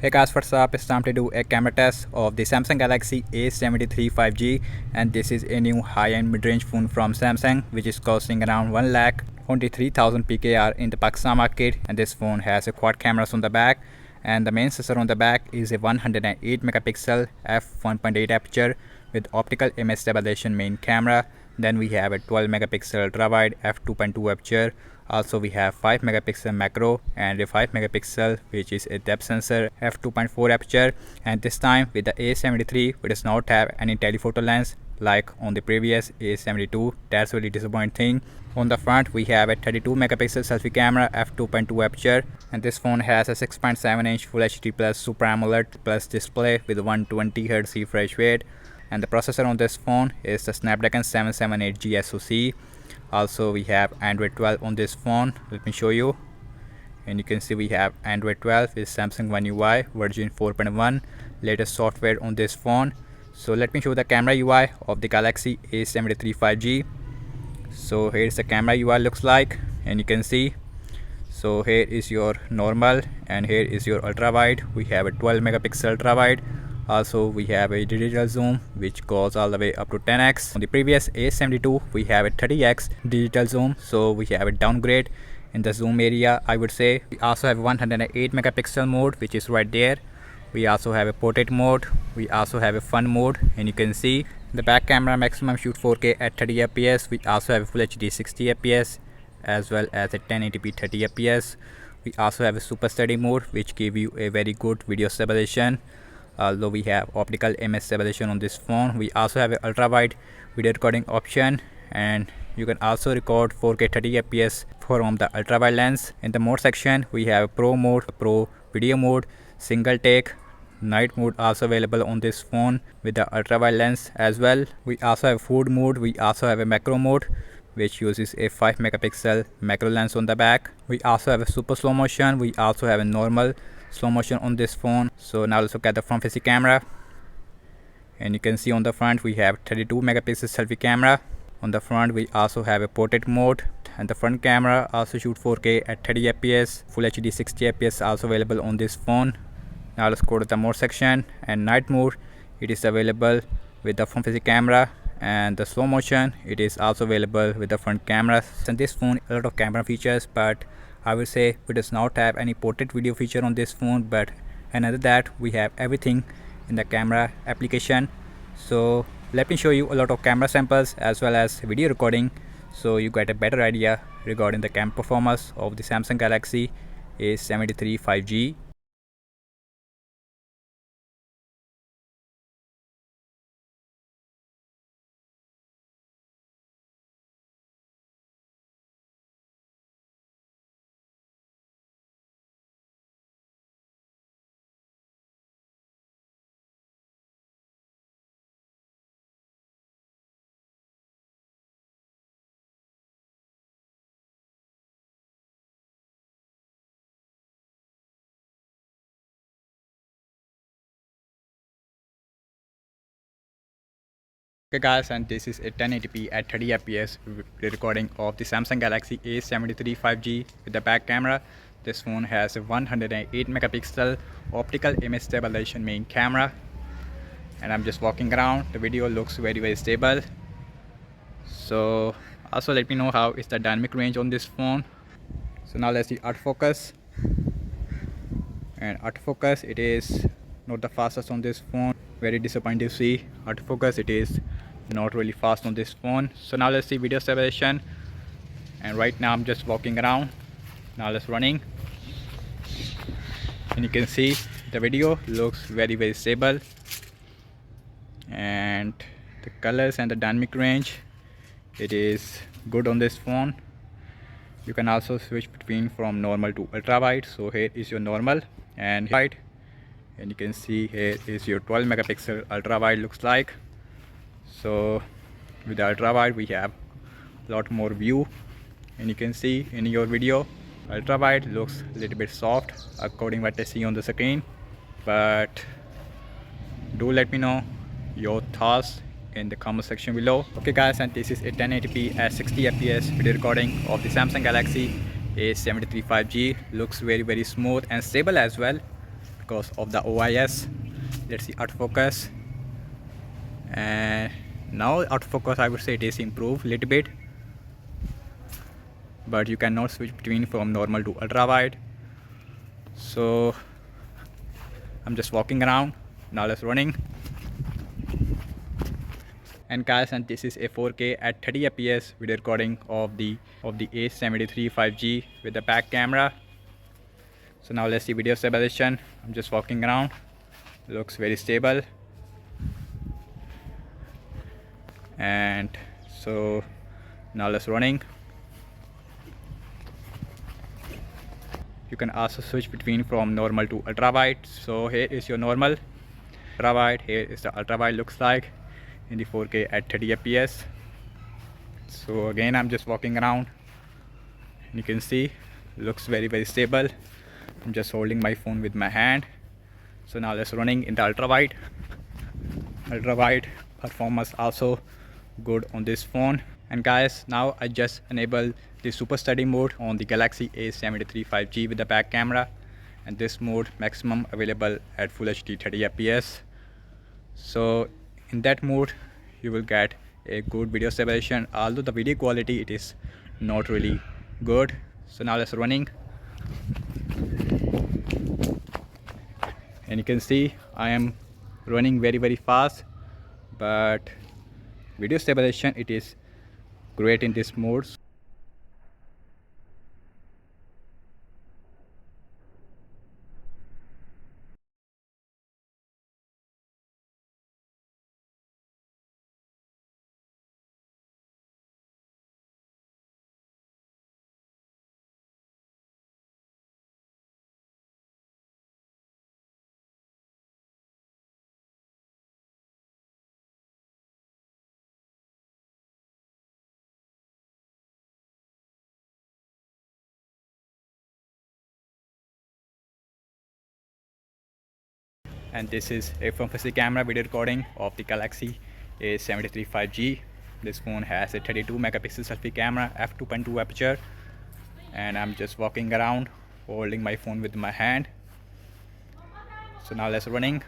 Hey guys, what's up? It's time to do a camera test of the Samsung Galaxy A73 5G, and this is a new high-end mid-range phone from Samsung which is costing around 1,23,000 PKR in the Pakistan market. And this phone has a quad cameras on the back, and the main sensor on the back is a 108 megapixel f1.8 aperture with optical image stabilization main camera. Then we have a 12 megapixel ultra wide f2.2 aperture. Also we have 5 megapixel macro and a 5 megapixel which is a depth sensor f2.4 aperture. And this time with the A73 we does not have any telephoto lens like on the previous A72. That's really disappointing thing. On the front we have a 32 megapixel selfie camera f2.2 aperture, and this phone has a 6.7 inch Full HD plus Super AMOLED plus display with 120Hz refresh rate. And the processor on this phone is the Snapdragon 778G SoC. Also we have Android 12 on this phone. Let me show you. And you can see we have Android 12 with Samsung One UI version 4.1 latest software on this phone. So let me show the camera UI of the Galaxy A73 5G. So here's the camera UI looks like, and you can see. So here is your normal and here is your ultra wide. We have a 12 megapixel ultra wide. Also we have a digital zoom which goes all the way up to 10x. On the previous A72 we have a 30x digital zoom, so we have a downgrade in the zoom area, I would say. We also have 108 megapixel mode which is right there. We also have a portrait mode. We also have a fun mode, and you can see the back camera maximum shoot 4K at 30 fps. We also have a Full HD 60 fps as well as a 1080p 30 fps. We also have a super steady mode which give you a very good video stabilization. Although we have optical image stabilization on this phone, we also have an ultra wide video recording option, and you can also record 4K 30 fps from the ultra wide lens. In the mode section we have pro mode, pro video mode, single take, night mode also available on this phone with the ultra wide lens as well. We also have food mode. We also have a macro mode which uses a 5 megapixel macro lens on the back. We also have a super slow motion. We also have a normal slow motion on this phone. So now let's look at the front facing camera, and you can see on the front we have 32 megapixel selfie camera. On the front we also have a portrait mode, and the front camera also shoot 4K at 30 fps. Full HD 60 fps also available on this phone. Now let's go to the mode section, and night mode it is available with the front facing camera, and the slow motion it is also available with the front camera. And this phone a lot of camera features, but I would say it does not have any portrait video feature on this phone. But another that we have everything in the camera application. So let me show you a lot of camera samples as well as video recording, so you get a better idea regarding the camera performance of the Samsung Galaxy A73 5G. Okay guys, and this is a 1080p at 30 fps recording of the Samsung Galaxy A73 5G with the back camera. This phone has a 108 megapixel optical image stabilization main camera, and I'm just walking around. The video looks very stable. So also let me know how is the dynamic range on this phone. So now let's see autofocus. And autofocus it is not the fastest on this phone. Very disappointing to see autofocus, it is not really fast on this phone. So now let's see video stabilization, and right now I'm just walking around. Now let's running, and you can see the video looks very stable, and the colors and the dynamic range it is good on this phone. You can also switch between from normal to ultra wide. So here is your normal and wide, and you can see here is your 12 megapixel ultra wide looks like. So with the ultra wide we have a lot more view, and you can see in your video ultra wide looks a little bit soft according what I see on the screen. But do let me know your thoughts in the comment section below. Okay guys, and this is a 1080p at 60 fps video recording of the Samsung Galaxy A73 5G. Looks very smooth and stable as well. because of the OIS. Let's see autofocus, and now autofocus I would say it is improved a little bit, but you cannot switch between from normal to ultra wide. So I'm just walking around. Now let's running. And guys, and this is a 4K at 30 fps video recording of the A73 5G with the back camera. So now let's see video stabilization. I'm just walking around. Looks very stable. And so now let's running. You can also switch between from normal to ultra wide. So here is your normal ultra wide. Here is the ultra wide looks like in the 4K at 30 fps. So again I'm just walking around, and you can see looks very stable. I'm just holding my phone with my hand. So now let's running in the ultra wide. Ultra wide performance also good on this phone. And guys, now I just enable the super study mode on the Galaxy A73 5G with the back camera, and this mode maximum available at Full HD 30 fps. So in that mode you will get a good video stabilization, although the video quality it is not really good. So now let's running, and you can see I am running very fast, but video stabilization it is great in this mode. And this is a front-facing camera video recording of the Galaxy A73 5G. This phone has a 32 megapixel selfie camera, f2.2 aperture, and I'm just walking around holding my phone with my hand. So now let's running.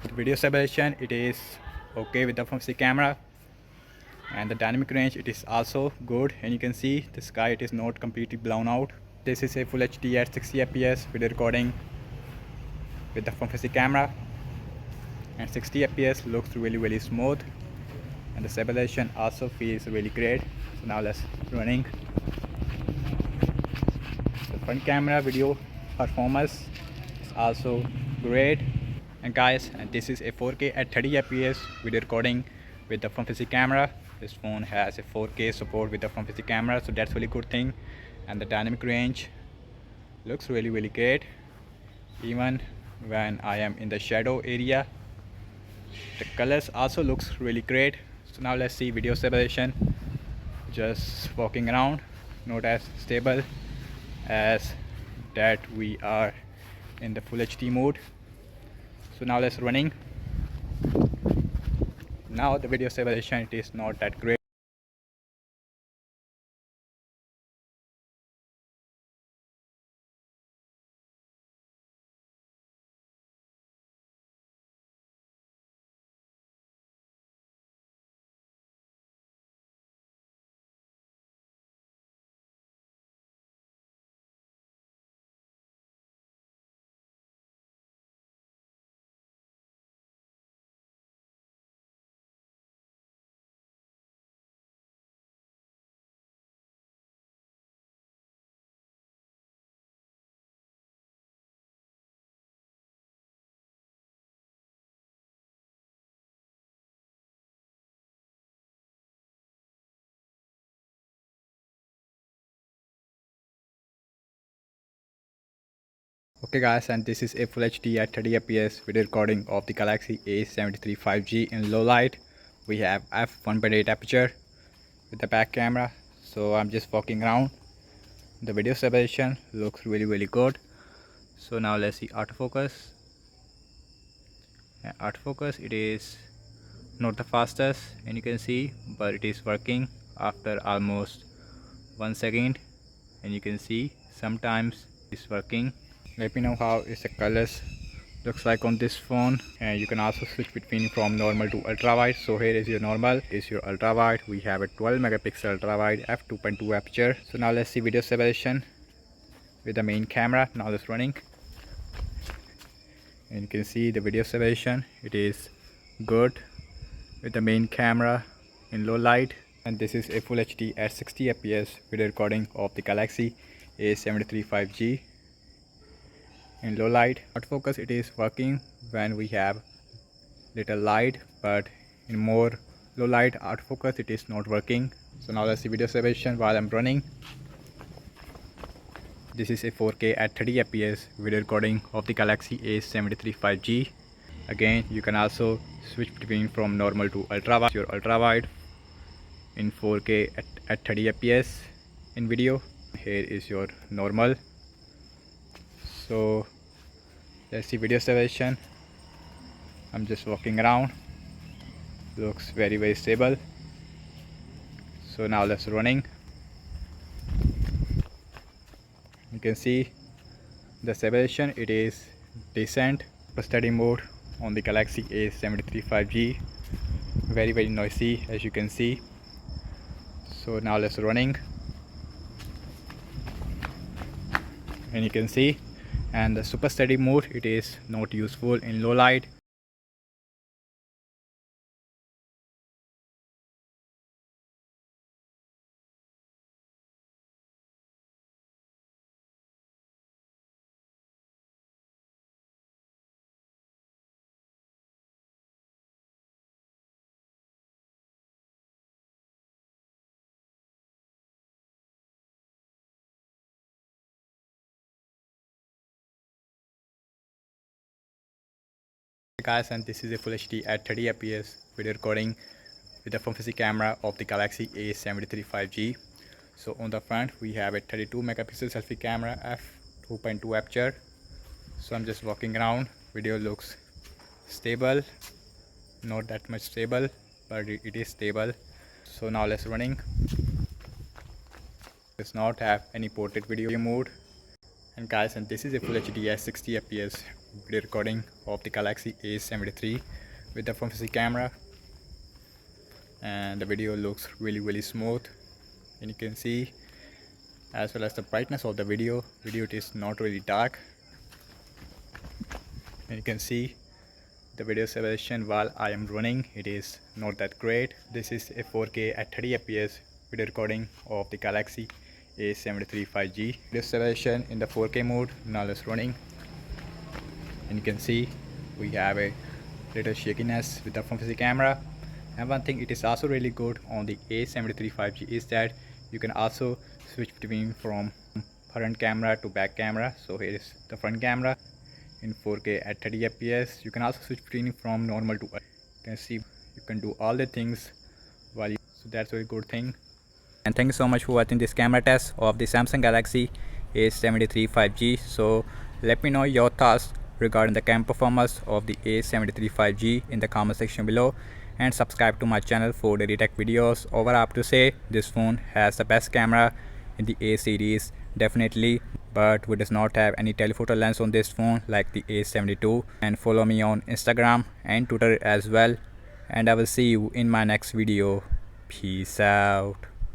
The video stabilization it is okay with the front-facing camera, and the dynamic range it is also good, and you can see the sky it is not completely blown out. This is a full HD at 60 fps video recording with the front-facing camera, and 60 fps looks really smooth, and the stabilization also feels really great. So now let's running. The front camera video performance is also great. And guys, and this is a 4K at 30 fps video recording with the front-facing camera. This phone has a 4K support with the front-facing camera, so that's really good thing. And the dynamic range looks really great, even when I am in the shadow area. The colors also looks really great. So now let's see video stabilization. Just walking around, not as stable as that we are in the full HD mode. So now let's running. Now the video stabilization it is not that great. Okay guys, and this is a full HD at 30 fps video recording of the Galaxy A73 5G in low light. We have f1.8 aperture with the back camera. So I'm just walking around. The video stabilization looks really good. So now let's see autofocus. And autofocus it is not the fastest, and you can see, but it is working after almost 1 second, and you can see sometimes it's working Let me know how is the colors looks like on this phone. And you can also switch between from normal to ultra wide. So here is your normal, is your ultra wide. We have a 12 megapixel ultra wide f2.2 aperture. So now let's see video stabilization with the main camera. Now it's running, and you can see the video stabilization, it is good with the main camera in low light. And this is a full HD at 60 fps video recording of the Galaxy A73 5G in low light. Autofocus, it is working when we have little light, but in more low light autofocus it is not working. So now let's see video stabilization while I'm running. This is a 4K at 30 fps video recording of the Galaxy A73 5G. Again, you can also switch between from normal to ultra wide. Your ultra wide in 4K at 30 fps in video. Here is your normal. So let's see video stabilization. I'm just walking around, looks very stable. So now let's running. You can see the stabilization, it is decent. Study mode on the Galaxy A73 5G, very noisy as you can see. So now let's running, and you can see, and the super steady mode, it is not useful in low light. Guys, and this is a full HD at 30 fps video recording with the front facing camera of the Galaxy A73 5G. So on the front we have a 32 megapixel selfie camera f2.2 aperture. So I'm just walking around, video looks stable, not that much stable, but it is stable. So now let's running. Does not have any portrait video mode. And guys, and this is a full HD at 60 fps video recording of the Galaxy A73 with the front facing camera, and the video looks really smooth, and you can see as well as the brightness of the video it is not really dark, and you can see the video stabilization while I am running, it is not that great. This is a 4K at 30 fps video recording of the Galaxy A73 5G. Video stabilization in the 4K mode. Now let's running, and you can see we have a little shakiness with the front facing camera. And one thing it is also really good on the A73 5G is that you can also switch between from front camera to back camera. So here is the front camera in 4K at 30 fps. You can also switch between from normal to, you can see you can do all the things while you, so that's a very good thing. And thank you so much for watching this camera test of the Samsung Galaxy A73 5G. So let me know your thoughts regarding the camera performance of the A73 5G in the comment section below, and subscribe to my channel for daily tech videos. Over, I have to say this phone has the best camera in the A series definitely, but we does not have any telephoto lens on this phone like the A72. And follow me on Instagram and Twitter as well, and I will see you in my next video. Peace out.